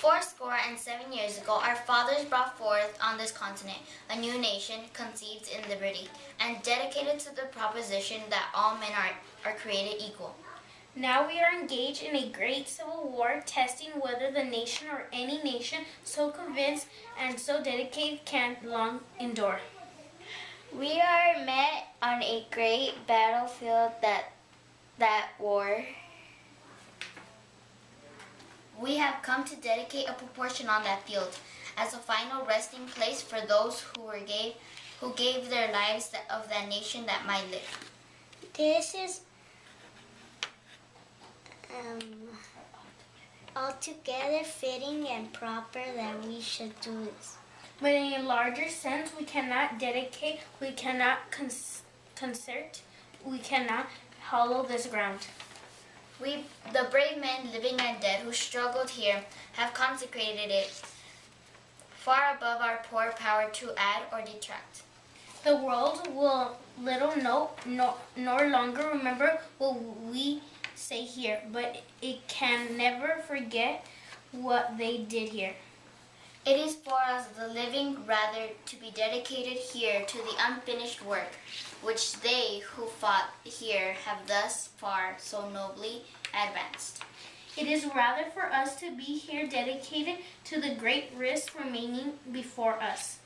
407 years ago, our fathers brought forth on this continent a new nation conceived in liberty and dedicated to the proposition that all men are created equal. Now we are engaged in a great civil war, testing whether the nation or any nation so convinced and so dedicated can long endure. We are met on a great battlefield that war. We have come to dedicate a proportion on that field as a final resting place for those who gave their lives of that nation that might live. This is altogether fitting and proper that we should do this. But in a larger sense, we cannot dedicate, we cannot concert, we cannot hollow this ground. We, the brave men living and dead who struggled here, have consecrated it far above our poor power to add or detract. The world will little know nor longer remember what we say here, but it can never forget what they did here. It is for us, the living, rather to be dedicated here to the unfinished work, which they who fought here have thus far so nobly advanced. It is rather for us to be here dedicated to the great risk remaining before us,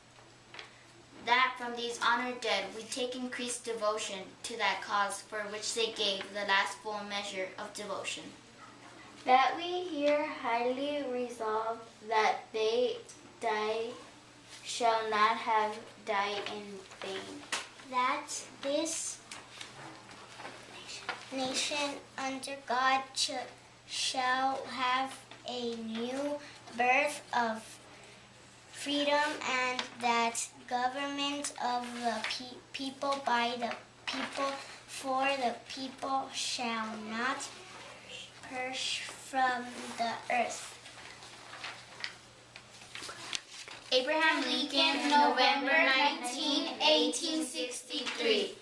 that from these honored dead we take increased devotion to that cause for which they gave the last full measure of devotion. That we here highly resolve that they shall not have died in vain. That this nation under God shall have a new birth of freedom, and that government of the people by the people for the people shall not perish from the earth. Abraham Lincoln, November 19, 1863.